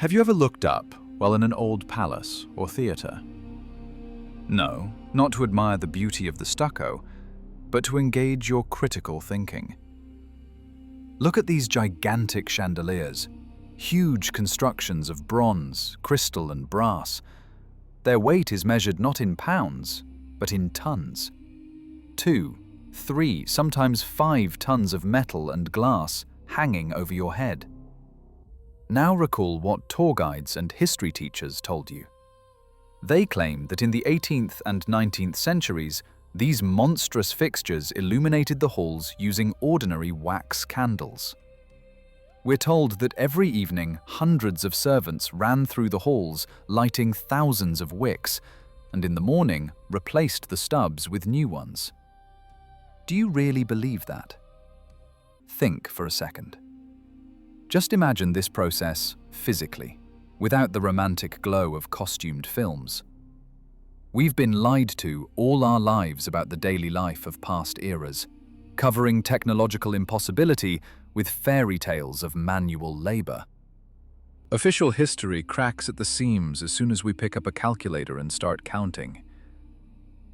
Have you ever looked up while in an old palace or theatre? No, not to admire the beauty of the stucco, but to engage your critical thinking. Look at these gigantic chandeliers, huge constructions of bronze, crystal, and brass. Their weight is measured not in pounds, but in tons. 2, 3, sometimes 5 tons of metal and glass hanging over your head. Now recall what tour guides and history teachers told you. They claim that in the 18th and 19th centuries, these monstrous fixtures illuminated the halls using ordinary wax candles. We're told that every evening, hundreds of servants ran through the halls, lighting thousands of wicks, and in the morning replaced the stubs with new ones. Do you really believe that? Think for a second. Just imagine this process physically, without the romantic glow of costumed films. We've been lied to all our lives about the daily life of past eras, covering technological impossibility with fairy tales of manual labor. Official history cracks at the seams as soon as we pick up a calculator and start counting.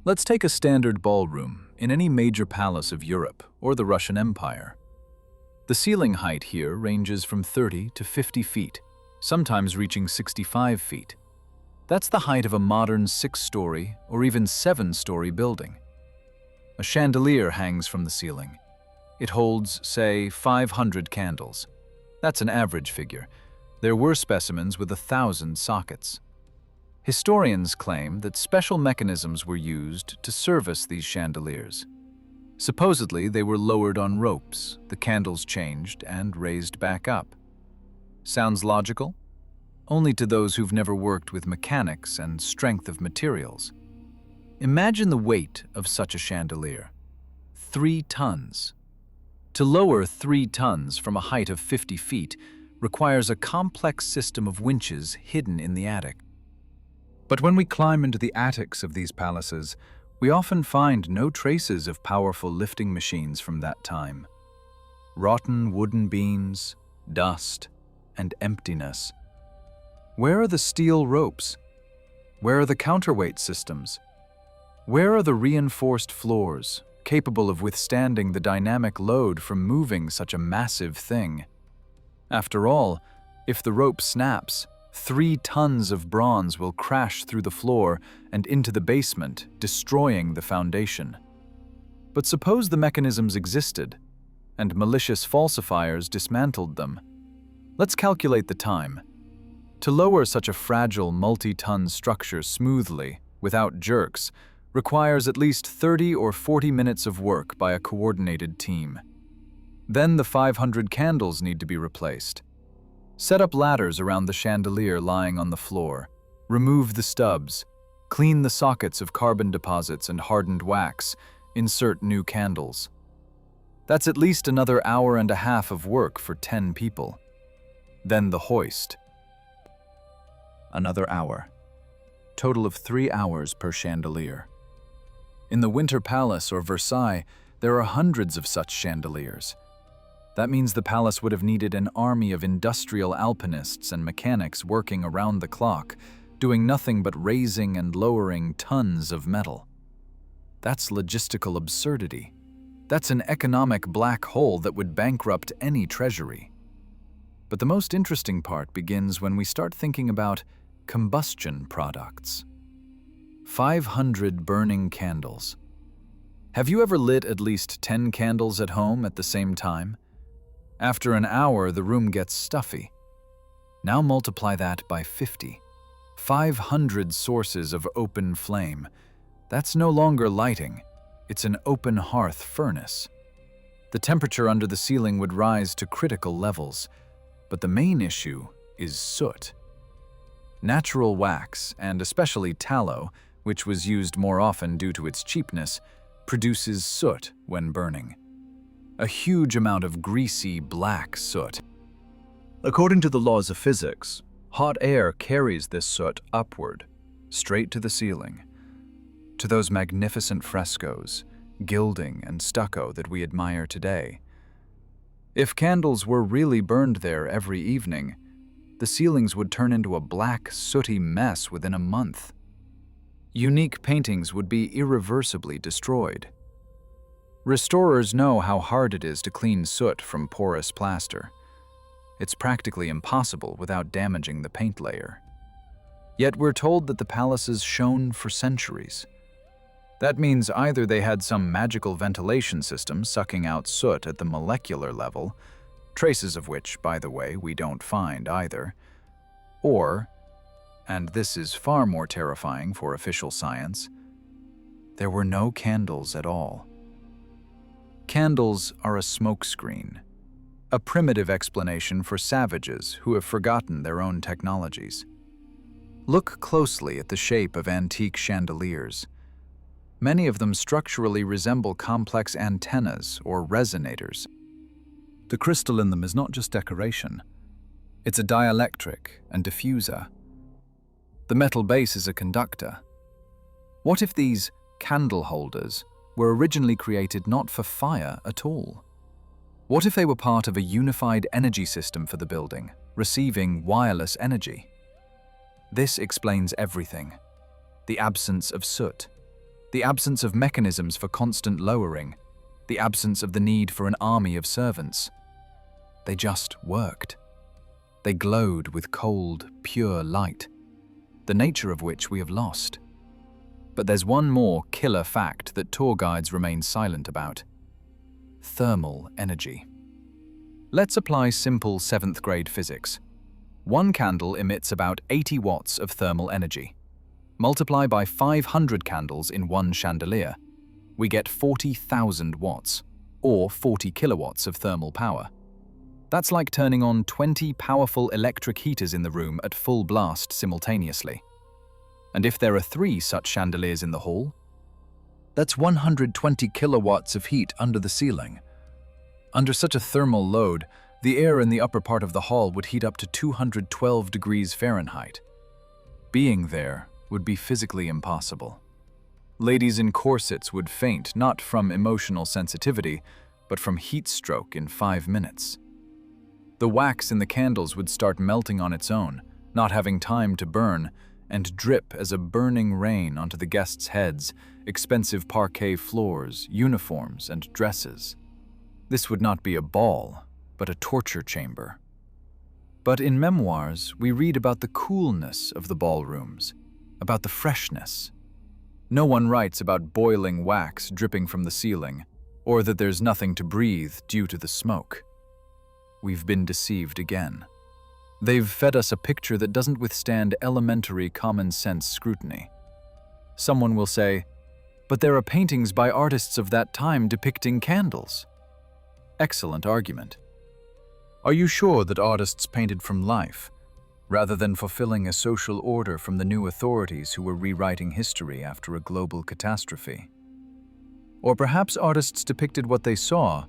Let's take a standard ballroom in any major palace of Europe or the Russian Empire. The ceiling height here ranges from 30 to 50 feet, sometimes reaching 65 feet. That's the height of a modern 6-story or even 7-story building. A chandelier hangs from the ceiling. It holds, say, 500 candles. That's an average figure. There were specimens with 1,000 sockets. Historians claim that special mechanisms were used to service these chandeliers. Supposedly, they were lowered on ropes, the candles changed and raised back up. Sounds logical? Only to those who've never worked with mechanics and strength of materials. Imagine the weight of such a chandelier. 3 tons. To lower 3 tons from a height of 50 feet requires a complex system of winches hidden in the attic. But when we climb into the attics of these palaces, we often find no traces of powerful lifting machines from that time. Rotten wooden beams, dust, and emptiness. Where are the steel ropes? Where are the counterweight systems? Where are the reinforced floors, capable of withstanding the dynamic load from moving such a massive thing? After all, if the rope snaps, 3 tons of bronze will crash through the floor and into the basement, destroying the foundation. But suppose the mechanisms existed, and malicious falsifiers dismantled them. Let's calculate the time. To lower such a fragile multi-ton structure smoothly, without jerks, requires at least 30 or 40 minutes of work by a coordinated team. Then the 500 candles need to be replaced. Set up ladders around the chandelier lying on the floor. Remove the stubs. Clean the sockets of carbon deposits and hardened wax. Insert new candles. That's at least another hour and a half of work for 10 people. Then the hoist. Another hour. Total of 3 hours per chandelier. In the Winter Palace or Versailles, there are hundreds of such chandeliers. That means the palace would have needed an army of industrial alpinists and mechanics working around the clock, doing nothing but raising and lowering tons of metal. That's logistical absurdity. That's an economic black hole that would bankrupt any treasury. But the most interesting part begins when we start thinking about combustion products. 500 burning candles. Have you ever lit at least 10 candles at home at the same time? After an hour, the room gets stuffy. Now multiply that by 50. 500 sources of open flame. That's no longer lighting. It's an open hearth furnace. The temperature under the ceiling would rise to critical levels. But the main issue is soot. Natural wax, and especially tallow, which was used more often due to its cheapness, produces soot when burning. A huge amount of greasy, black soot. According to the laws of physics, hot air carries this soot upward, straight to the ceiling, to those magnificent frescoes, gilding, and stucco that we admire today. If candles were really burned there every evening, the ceilings would turn into a black, sooty mess within a month. Unique paintings would be irreversibly destroyed. Restorers know how hard it is to clean soot from porous plaster. It's practically impossible without damaging the paint layer. Yet we're told that the palaces shone for centuries. That means either they had some magical ventilation system sucking out soot at the molecular level, traces of which, by the way, we don't find either, or, and this is far more terrifying for official science, there were no candles at all. Candles are a smokescreen, a primitive explanation for savages who have forgotten their own technologies. Look closely at the shape of antique chandeliers. Many of them structurally resemble complex antennas or resonators. The crystal in them is not just decoration. It's a dielectric and diffuser. The metal base is a conductor. What if these candle holders were originally created not for fire at all? What if they were part of a unified energy system for the building, receiving wireless energy? This explains everything. The absence of soot, the absence of mechanisms for constant lowering, the absence of the need for an army of servants. They just worked. They glowed with cold, pure light, the nature of which we have lost. But there's one more killer fact that tour guides remain silent about: thermal energy. Let's apply simple 7th grade physics. One candle emits about 80 watts of thermal energy. Multiply by 500 candles in one chandelier. We get 40,000 watts, or 40 kilowatts of thermal power. That's like turning on 20 powerful electric heaters in the room at full blast simultaneously. And if there are 3 such chandeliers in the hall, that's 120 kilowatts of heat under the ceiling. Under such a thermal load, the air in the upper part of the hall would heat up to 212 degrees Fahrenheit. Being there would be physically impossible. Ladies in corsets would faint not from emotional sensitivity, but from heat stroke in 5 minutes. The wax in the candles would start melting on its own, not having time to burn, and drip as a burning rain onto the guests' heads, expensive parquet floors, uniforms, and dresses. This would not be a ball, but a torture chamber. But in memoirs, we read about the coolness of the ballrooms, about the freshness. No one writes about boiling wax dripping from the ceiling, or that there's nothing to breathe due to the smoke. We've been deceived again. They've fed us a picture that doesn't withstand elementary common sense scrutiny. Someone will say, "But there are paintings by artists of that time depicting candles." Excellent argument. Are you sure that artists painted from life, rather than fulfilling a social order from the new authorities who were rewriting history after a global catastrophe? Or perhaps artists depicted what they saw,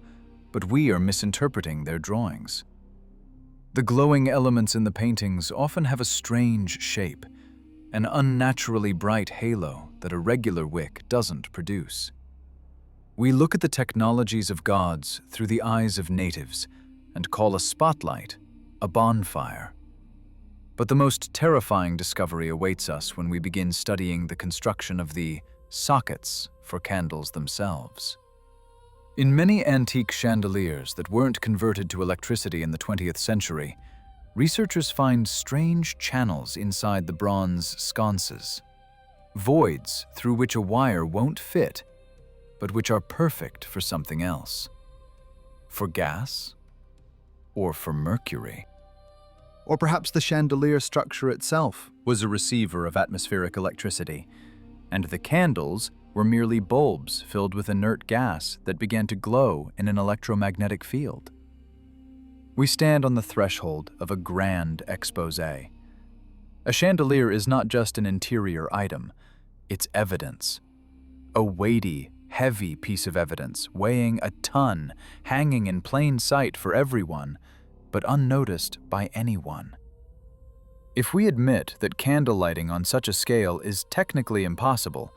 but we are misinterpreting their drawings. The glowing elements in the paintings often have a strange shape, an unnaturally bright halo that a regular wick doesn't produce. We look at the technologies of gods through the eyes of natives and call a spotlight a bonfire. But the most terrifying discovery awaits us when we begin studying the construction of the sockets for candles themselves. In many antique chandeliers that weren't converted to electricity in the 20th century, researchers find strange channels inside the bronze sconces, voids through which a wire won't fit, but which are perfect for something else. For gas? Or for mercury? Or perhaps the chandelier structure itself was a receiver of atmospheric electricity, and the candles were merely bulbs filled with inert gas that began to glow in an electromagnetic field. We stand on the threshold of a grand exposé. A chandelier is not just an interior item, it's evidence. A weighty, heavy piece of evidence weighing a ton, hanging in plain sight for everyone, but unnoticed by anyone. If we admit that candle lighting on such a scale is technically impossible,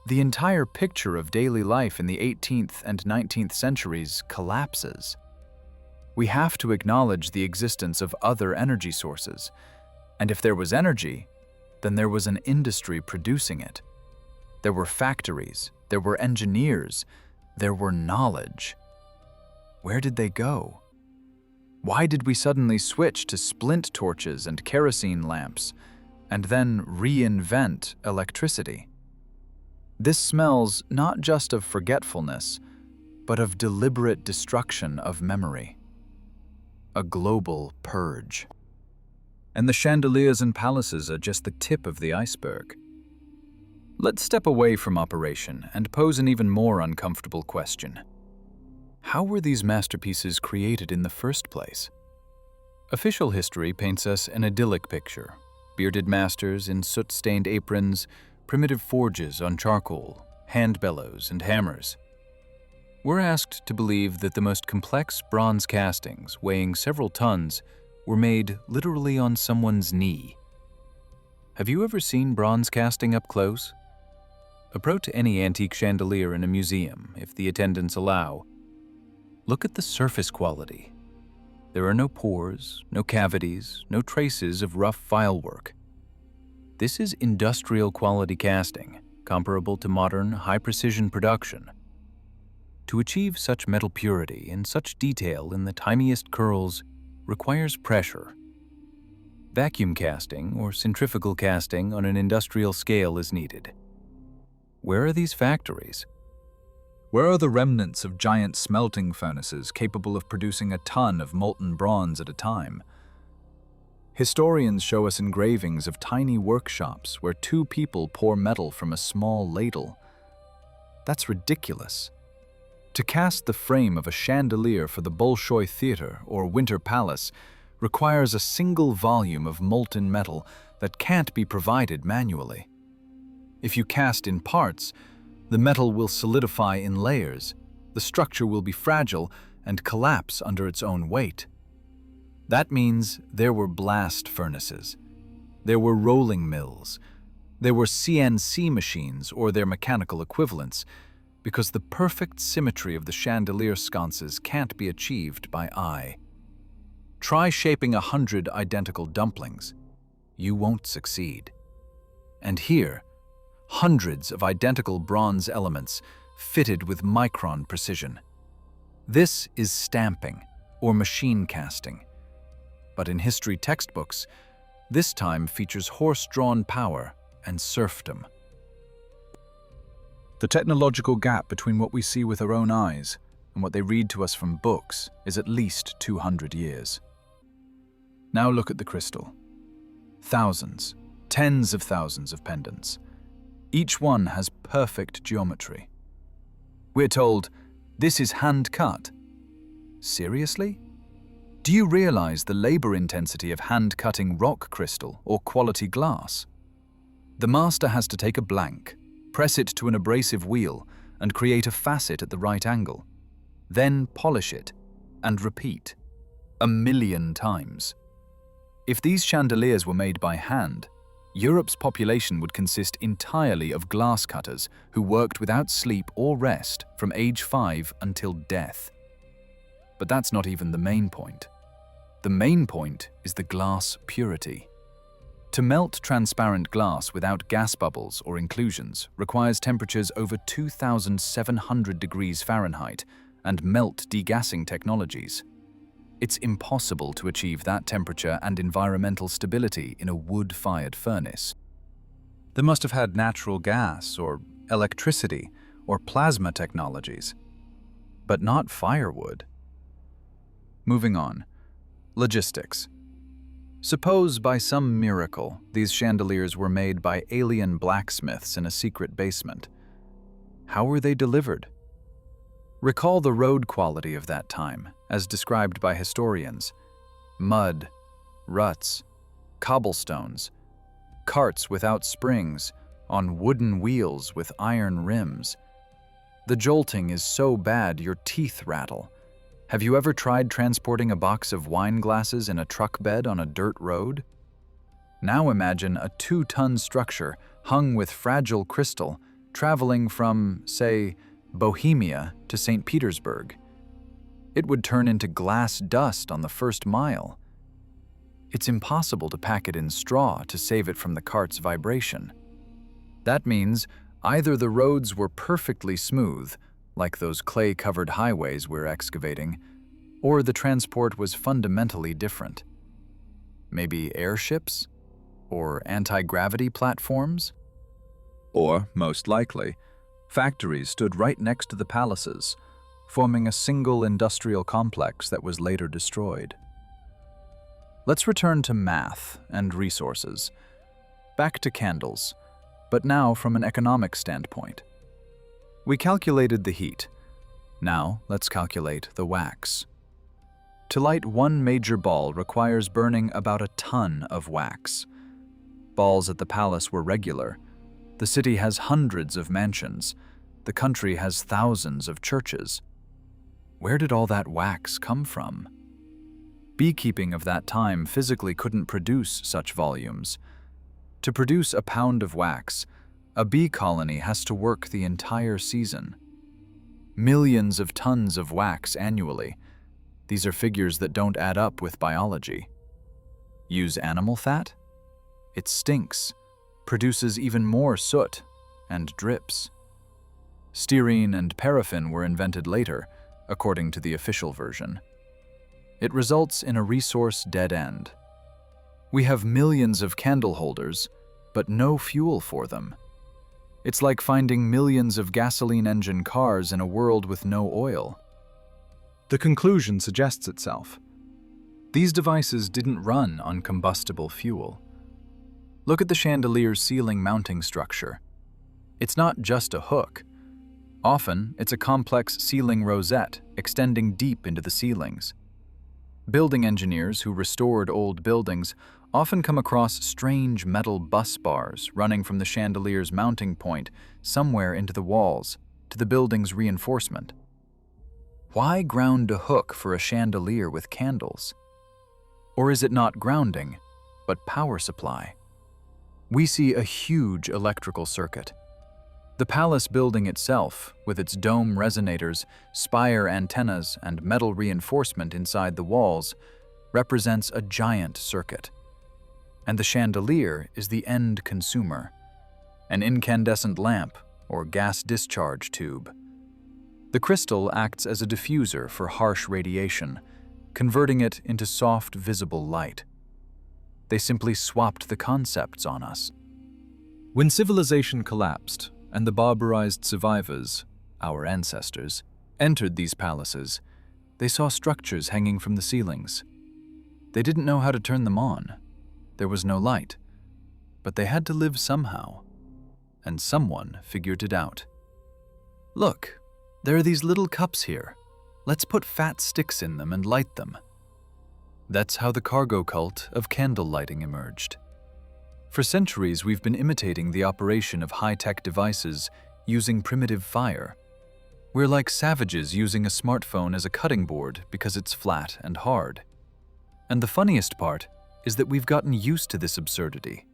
the entire picture of daily life in the 18th and 19th centuries collapses. We have to acknowledge the existence of other energy sources. And if there was energy, then there was an industry producing it. There were factories, there were engineers, there were knowledge. Where did they go? Why did we suddenly switch to splint torches and kerosene lamps, and then reinvent electricity? This smells not just of forgetfulness, but of deliberate destruction of memory. A global purge. And the chandeliers and palaces are just the tip of the iceberg. Let's step away from operation and pose an even more uncomfortable question. How were these masterpieces created in the first place? Official history paints us an idyllic picture: bearded masters in soot-stained aprons, primitive forges on charcoal, hand bellows and hammers. We're asked to believe that the most complex bronze castings, weighing several tons, were made literally on someone's knee. Have you ever seen bronze casting up close? Approach any antique chandelier in a museum, if the attendants allow. Look at the surface quality. There are no pores, no cavities, no traces of rough filework. This is industrial quality casting, comparable to modern, high-precision production. To achieve such metal purity and such detail in the tiniest curls requires pressure. Vacuum casting or centrifugal casting on an industrial scale is needed. Where are these factories? Where are the remnants of giant smelting furnaces capable of producing a ton of molten bronze at a time? Historians show us engravings of tiny workshops where 2 people pour metal from a small ladle. That's ridiculous. To cast the frame of a chandelier for the Bolshoi Theater or Winter Palace requires a single volume of molten metal that can't be provided manually. If you cast in parts, the metal will solidify in layers, the structure will be fragile and collapse under its own weight. That means there were blast furnaces, there were rolling mills, there were CNC machines or their mechanical equivalents, because the perfect symmetry of the chandelier sconces can't be achieved by eye. Try shaping 100 identical dumplings. You won't succeed. And here, hundreds of identical bronze elements fitted with micron precision. This is stamping or machine casting. But in history textbooks, this time features horse-drawn power and serfdom. The technological gap between what we see with our own eyes and what they read to us from books is at least 200 years. Now look at the crystal. Thousands, tens of thousands of pendants. Each one has perfect geometry. We're told, this is hand-cut. Seriously? Do you realize the labor intensity of hand-cutting rock crystal or quality glass? The master has to take a blank, press it to an abrasive wheel, and create a facet at the right angle. Then polish it, and repeat. 1,000,000 times. If these chandeliers were made by hand, Europe's population would consist entirely of glass cutters who worked without sleep or rest from age 5 until death. But that's not even the main point. The main point is the glass purity. To melt transparent glass without gas bubbles or inclusions requires temperatures over 2,700 degrees Fahrenheit and melt degassing technologies. It's impossible to achieve that temperature and environmental stability in a wood-fired furnace. They must have had natural gas or electricity or plasma technologies, but not firewood. Moving on. Logistics. Suppose by some miracle these chandeliers were made by alien blacksmiths in a secret basement. How were they delivered? Recall the road quality of that time, as described by historians. Mud, ruts, cobblestones, carts without springs, on wooden wheels with iron rims. The jolting is so bad your teeth rattle. Have you ever tried transporting a box of wine glasses in a truck bed on a dirt road? Now imagine a 2-ton structure hung with fragile crystal traveling from, say, Bohemia to St. Petersburg. It would turn into glass dust on the first mile. It's impossible to pack it in straw to save it from the cart's vibration. That means either the roads were perfectly smooth, like those clay-covered highways we're excavating, or the transport was fundamentally different. Maybe airships? Or anti-gravity platforms? Or, most likely, factories stood right next to the palaces, forming a single industrial complex that was later destroyed. Let's return to math and resources. Back to candles, but now from an economic standpoint. We calculated the heat. Now let's calculate the wax. To light one major ball requires burning about a ton of wax. Balls at the palace were regular. The city has hundreds of mansions. The country has thousands of churches. Where did all that wax come from? Beekeeping of that time physically couldn't produce such volumes. To produce a pound of wax, a bee colony has to work the entire season. Millions of tons of wax annually. These are figures that don't add up with biology. Use animal fat? It stinks, produces even more soot, and drips. Styrene and paraffin were invented later, according to the official version. It results in a resource dead end. We have millions of candle holders, but no fuel for them. It's like finding millions of gasoline engine cars in a world with no oil. The conclusion suggests itself. These devices didn't run on combustible fuel. Look at the chandelier's ceiling mounting structure. It's not just a hook. Often, it's a complex ceiling rosette extending deep into the ceilings. Building engineers who restored old buildings often come across strange metal bus bars running from the chandelier's mounting point somewhere into the walls to the building's reinforcement. Why ground a hook for a chandelier with candles? Or is it not grounding, but power supply? We see a huge electrical circuit. The palace building itself, with its dome resonators, spire antennas, and metal reinforcement inside the walls, represents a giant circuit. And the chandelier is the end consumer, an incandescent lamp or gas discharge tube. The crystal acts as a diffuser for harsh radiation, converting it into soft, visible light. They simply swapped the concepts on us. When civilization collapsed, and the barbarized survivors, our ancestors, entered these palaces, they saw structures hanging from the ceilings. They didn't know how to turn them on. There was no light, but they had to live somehow, and someone figured it out. Look, there are these little cups here. Let's put fat sticks in them and light them. That's how the cargo cult of candle lighting emerged. For centuries, we've been imitating the operation of high-tech devices using primitive fire. We're like savages using a smartphone as a cutting board because it's flat and hard. And the funniest part is that we've gotten used to this absurdity.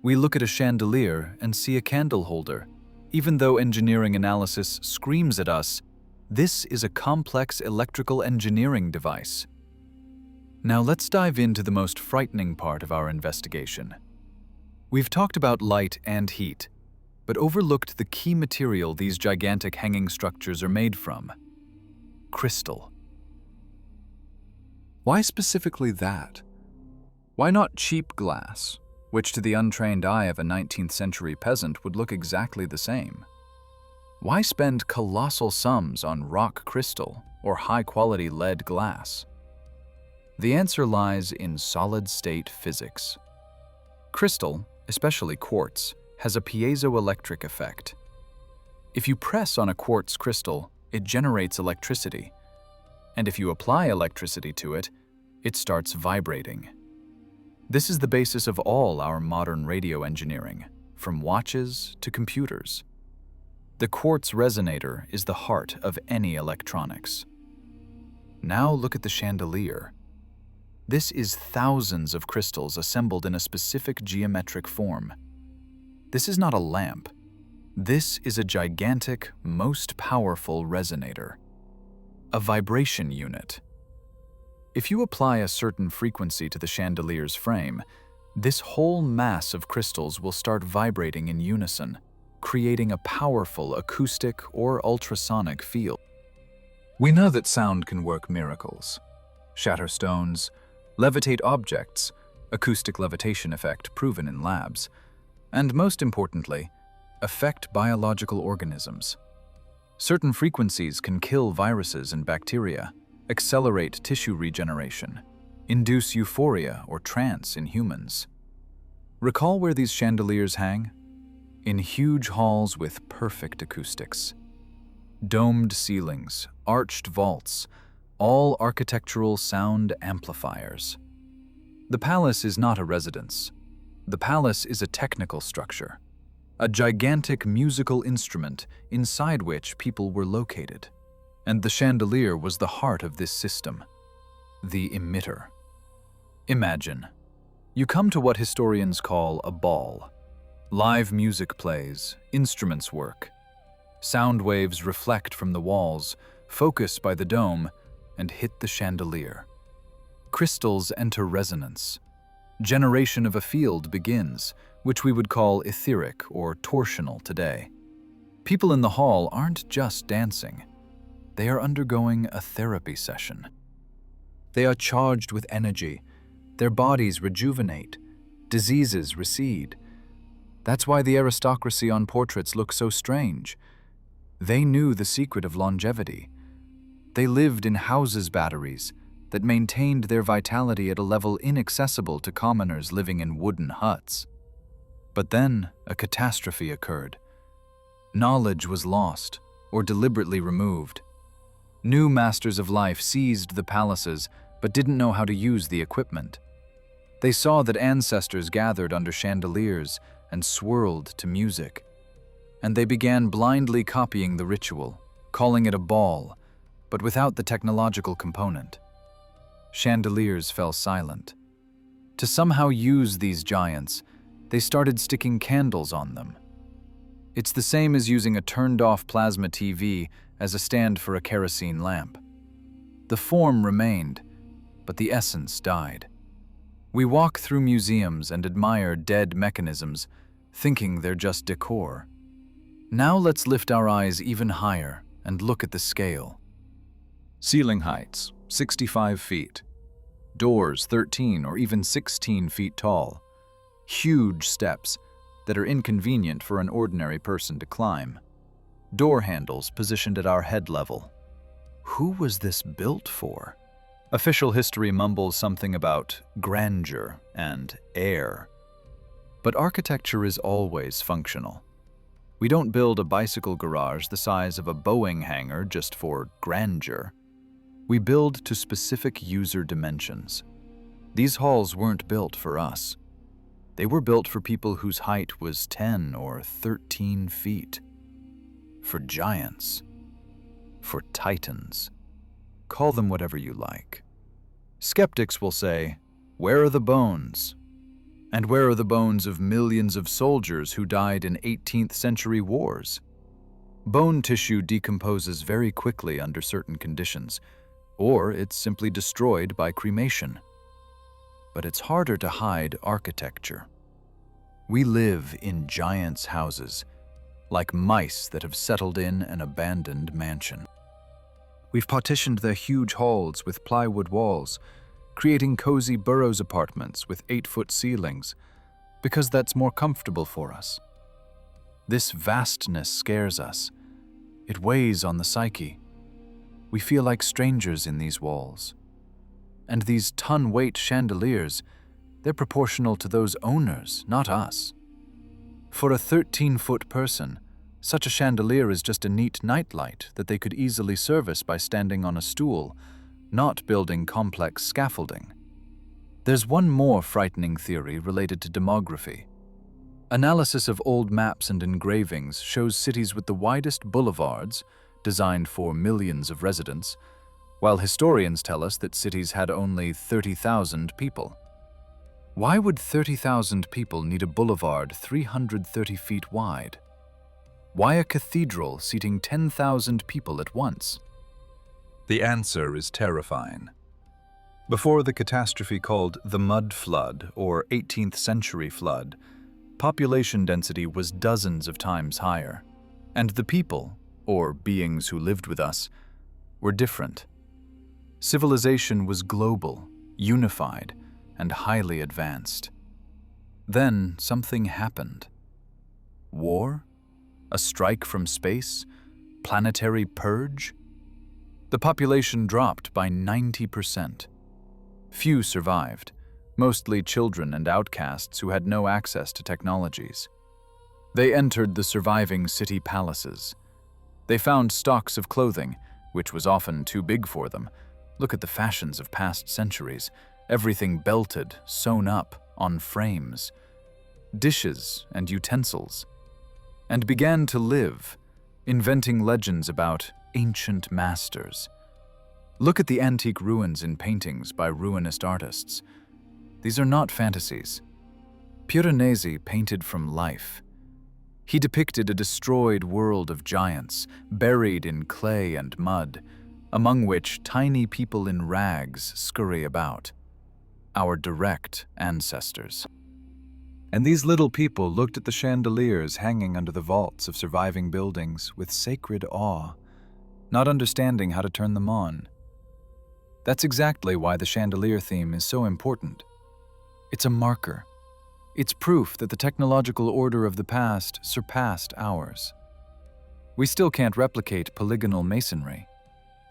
We look at a chandelier and see a candle holder, even though engineering analysis screams at us, this is a complex electrical engineering device. Now let's dive into the most frightening part of our investigation. We've talked about light and heat, but overlooked the key material these gigantic hanging structures are made from: crystal. Why specifically that? Why not cheap glass, which to the untrained eye of a 19th century peasant would look exactly the same? Why spend colossal sums on rock crystal or high-quality lead glass? The answer lies in solid-state physics. Crystal, especially quartz, has a piezoelectric effect. If you press on a quartz crystal, it generates electricity. And if you apply electricity to it, it starts vibrating. This is the basis of all our modern radio engineering, from watches to computers. The quartz resonator is the heart of any electronics. Now look at the chandelier. This is thousands of crystals assembled in a specific geometric form. This is not a lamp. This is a gigantic, most powerful resonator. a vibration unit. If you apply a certain frequency to the chandelier's frame, this whole mass of crystals will start vibrating in unison, creating a powerful acoustic or ultrasonic field. We know that sound can work miracles. Shatter stones, levitate objects, acoustic levitation effect proven in labs, and most importantly, affect biological organisms. Certain frequencies can kill viruses and bacteria, accelerate tissue regeneration, induce euphoria or trance in humans. Recall where these chandeliers hang? In huge halls with perfect acoustics. Domed ceilings, arched vaults, all architectural sound amplifiers. The palace is not a residence. The palace is a technical structure, a gigantic musical instrument inside which people were located. And the chandelier was the heart of this system, the emitter. Imagine, you come to what historians call a ball. Live music plays, instruments work. Sound waves reflect from the walls, focus by the dome, and hit the chandelier. Crystals enter resonance. Generation of a field begins, which we would call etheric or torsional today. People in the hall aren't just dancing. They are undergoing a therapy session. They are charged with energy. Their bodies rejuvenate. Diseases recede. That's why the aristocracy on portraits look so strange. They knew the secret of longevity. They lived in houses batteries that maintained their vitality at a level inaccessible to commoners living in wooden huts. But then a catastrophe occurred. Knowledge was lost or deliberately removed. New masters of life seized the palaces but didn't know how to use the equipment. They saw that ancestors gathered under chandeliers and swirled to music. And they began blindly copying the ritual, calling it a ball, but without the technological component. Chandeliers fell silent. To somehow use these giants, they started sticking candles on them. It's the same as using a turned-off plasma TV as a stand for a kerosene lamp. The form remained, but the essence died. We walk through museums and admire dead mechanisms, thinking they're just decor. Now let's lift our eyes even higher and look at the scale. Ceiling heights, 65 feet. Doors 13 or even 16 feet tall. Huge steps that are inconvenient for an ordinary person to climb. Door handles positioned at our head level. Who was this built for? Official history mumbles something about grandeur and air. But architecture is always functional. We don't build a bicycle garage the size of a Boeing hangar just for grandeur. We build to specific user dimensions. These halls weren't built for us. They were built for people whose height was 10 or 13 feet. For giants. For titans. Call them whatever you like. Skeptics will say, "Where are the bones? And where are the bones of millions of soldiers who died in 18th century wars?" Bone tissue decomposes very quickly under certain conditions, or it's simply destroyed by cremation. But it's harder to hide architecture. We live in giants' houses, like mice that have settled in an abandoned mansion. We've partitioned their huge halls with plywood walls, creating cozy burrows apartments with 8-foot ceilings, because that's more comfortable for us. This vastness scares us. It weighs on the psyche. We feel like strangers in these walls. And these ton-weight chandeliers, they're proportional to those owners, not us. For a 13-foot person, such a chandelier is just a neat nightlight that they could easily service by standing on a stool, not building complex scaffolding. There's one more frightening theory related to demography. Analysis of old maps and engravings shows cities with the widest boulevards, designed for millions of residents, while historians tell us that cities had only 30,000 people. Why would 30,000 people need a boulevard 330 feet wide? Why a cathedral seating 10,000 people at once? The answer is terrifying. Before the catastrophe called the Mud Flood, or 18th century flood, population density was dozens of times higher, and the people, or beings who lived with us, were different. Civilization was global, unified, and highly advanced. Then something happened. War? A strike from space? Planetary purge? The population dropped by 90%. Few survived, mostly children and outcasts who had no access to technologies. They entered the surviving city palaces. They found stocks of clothing, which was often too big for them. Look at the fashions of past centuries, everything belted, sewn up, on frames. Dishes and utensils. And began to live, inventing legends about ancient masters. Look at the antique ruins in paintings by ruinist artists. These are not fantasies. Piranesi painted from life. He depicted a destroyed world of giants, buried in clay and mud, among which tiny people in rags scurry about. Our direct ancestors. And these little people looked at the chandeliers hanging under the vaults of surviving buildings with sacred awe, not understanding how to turn them on. That's exactly why the chandelier theme is so important. It's a marker. It's proof that the technological order of the past surpassed ours. We still can't replicate polygonal masonry.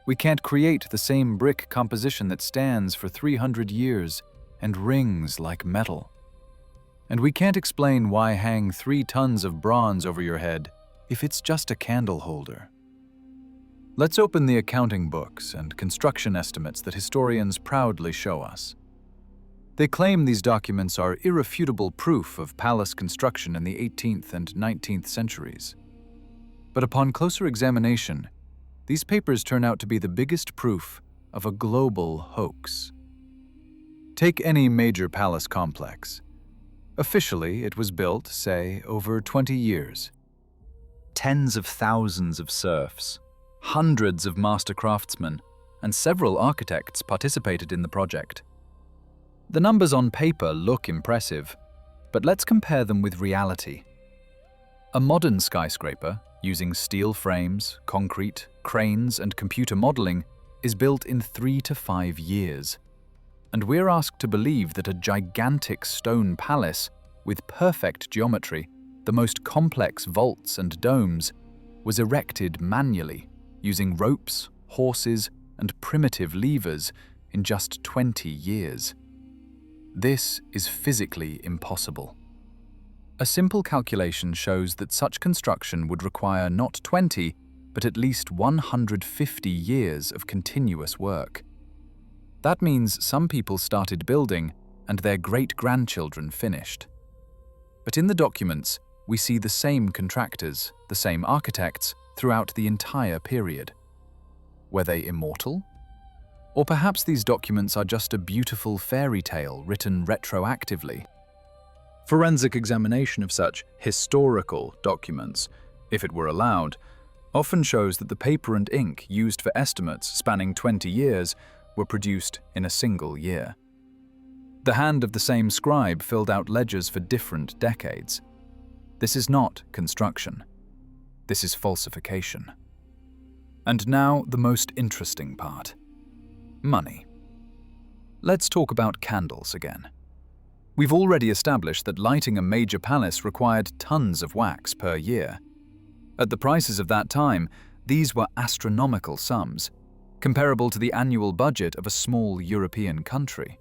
We can't create the same brick composition that stands for 300 years and rings like metal. And we can't explain why hang 3 tons of bronze over your head if it's just a candle holder. Let's open the accounting books and construction estimates that historians proudly show us. They claim these documents are irrefutable proof of palace construction in the 18th and 19th centuries. But upon closer examination, these papers turn out to be the biggest proof of a global hoax. Take any major palace complex. Officially, it was built, say, over 20 years. Tens of thousands of serfs, hundreds of master craftsmen, and several architects participated in the project. The numbers on paper look impressive, but let's compare them with reality. A modern skyscraper, using steel frames, concrete, cranes, and computer modeling, is built in 3 to 5 years. And we're asked to believe that a gigantic stone palace with perfect geometry, the most complex vaults and domes, was erected manually, using ropes, horses, and primitive levers in just 20 years. This is physically impossible. A simple calculation shows that such construction would require not 20, but at least 150 years of continuous work. That means some people started building and their great-grandchildren finished. But in the documents, we see the same contractors, the same architects, throughout the entire period. Were they immortal? Or perhaps these documents are just a beautiful fairy tale written retroactively. Forensic examination of such historical documents, if it were allowed, often shows that the paper and ink used for estimates spanning 20 years were produced in a single year. The hand of the same scribe filled out ledgers for different decades. This is not construction. This is falsification. And now the most interesting part. Money. Let's talk about candles again. We've already established that lighting a major palace required tons of wax per year. At the prices of that time, these were astronomical sums, comparable to the annual budget of a small European country.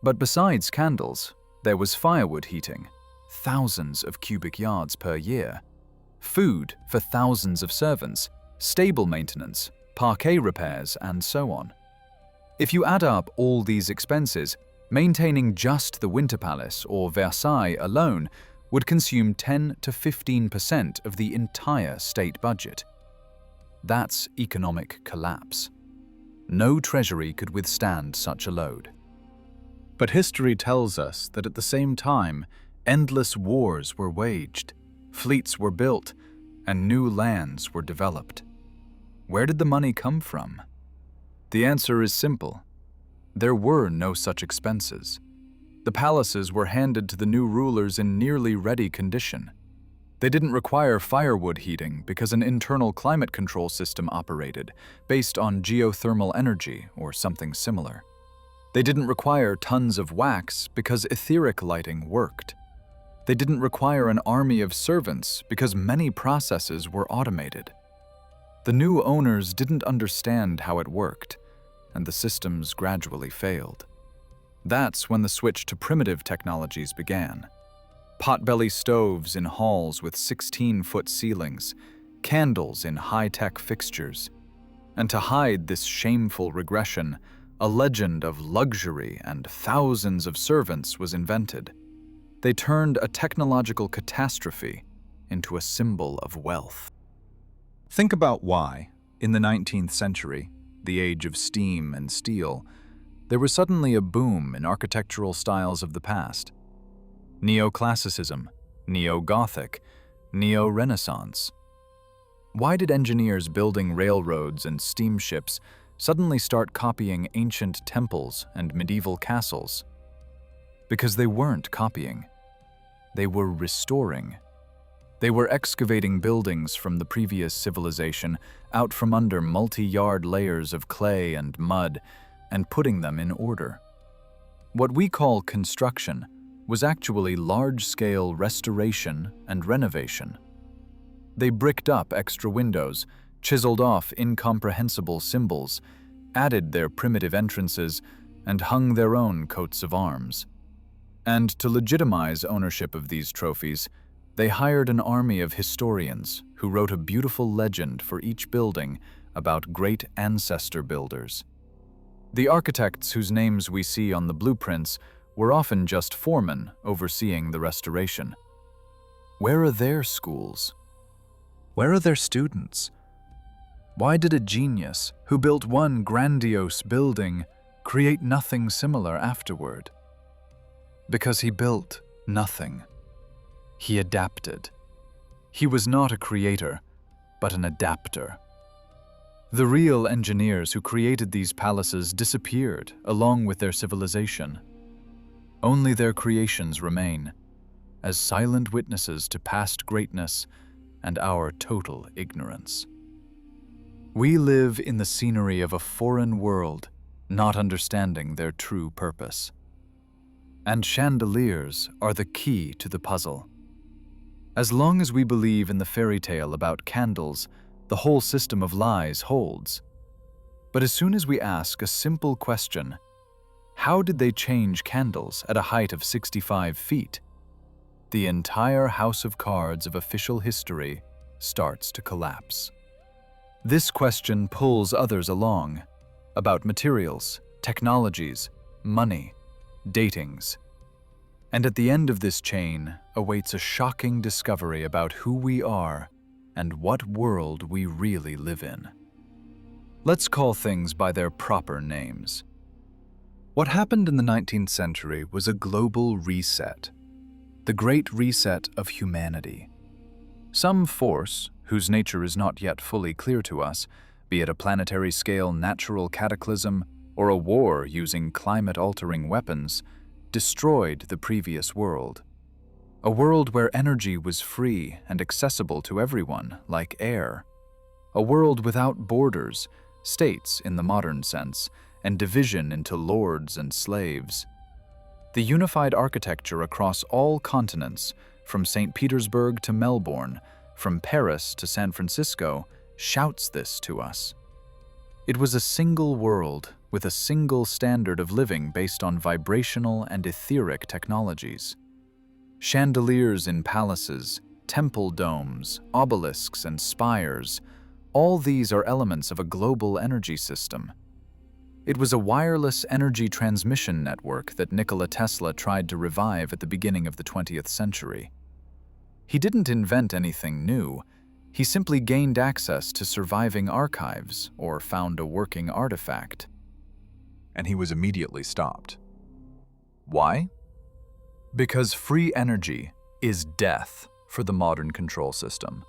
But besides candles, there was firewood heating, thousands of cubic yards per year, food for thousands of servants, stable maintenance, parquet repairs, and so on. If you add up all these expenses, maintaining just the Winter Palace or Versailles alone would consume 10 to 15% of the entire state budget. That's economic collapse. No treasury could withstand such a load. But history tells us that at the same time, endless wars were waged, fleets were built, and new lands were developed. Where did the money come from? The answer is simple. There were no such expenses. The palaces were handed to the new rulers in nearly ready condition. They didn't require firewood heating because an internal climate control system operated, based on geothermal energy or something similar. They didn't require tons of wax because etheric lighting worked. They didn't require an army of servants because many processes were automated. The new owners didn't understand how it worked, and the systems gradually failed. That's when the switch to primitive technologies began. Potbelly stoves in halls with 16-foot ceilings, candles in high-tech fixtures. And to hide this shameful regression, a legend of luxury and thousands of servants was invented. They turned a technological catastrophe into a symbol of wealth. Think about why, in the 19th century, the age of steam and steel, there was suddenly a boom in architectural styles of the past. Neoclassicism, Neo-Gothic, Neo-Renaissance. Why did engineers building railroads and steamships suddenly start copying ancient temples and medieval castles? Because they weren't copying. They were restoring. They were excavating buildings from the previous civilization out from under multi-yard layers of clay and mud and putting them in order. What we call construction was actually large-scale restoration and renovation. They bricked up extra windows, chiseled off incomprehensible symbols, added their primitive entrances, and hung their own coats of arms. And to legitimize ownership of these trophies, they hired an army of historians who wrote a beautiful legend for each building about great ancestor builders. The architects whose names we see on the blueprints were often just foremen overseeing the restoration. Where are their schools? Where are their students? Why did a genius who built one grandiose building create nothing similar afterward? Because he built nothing. He adapted. He was not a creator, but an adapter. The real engineers who created these palaces disappeared along with their civilization. Only their creations remain, as silent witnesses to past greatness and our total ignorance. We live in the scenery of a foreign world, not understanding their true purpose. And chandeliers are the key to the puzzle. As long as we believe in the fairy tale about candles, the whole system of lies holds. But as soon as we ask a simple question, how did they change candles at a height of 65 feet? The entire house of cards of official history starts to collapse. This question pulls others along, about materials, technologies, money, datings. And at the end of this chain awaits a shocking discovery about who we are and what world we really live in. Let's call things by their proper names. What happened in the 19th century was a global reset, the Great Reset of humanity. Some force, whose nature is not yet fully clear to us, be it a planetary-scale natural cataclysm or a war using climate-altering weapons, destroyed the previous world. A world where energy was free and accessible to everyone, like air. A world without borders, states in the modern sense, and division into lords and slaves. The unified architecture across all continents, from St. Petersburg to Melbourne, from Paris to San Francisco, shouts this to us. It was a single world with a single standard of living based on vibrational and etheric technologies. Chandeliers in palaces, temple domes, obelisks, and spires, all these are elements of a global energy system. It was a wireless energy transmission network that Nikola Tesla tried to revive at the beginning of the 20th century. He didn't invent anything new. He simply gained access to surviving archives or found a working artifact. And he was immediately stopped. Why? Because free energy is death for the modern control system.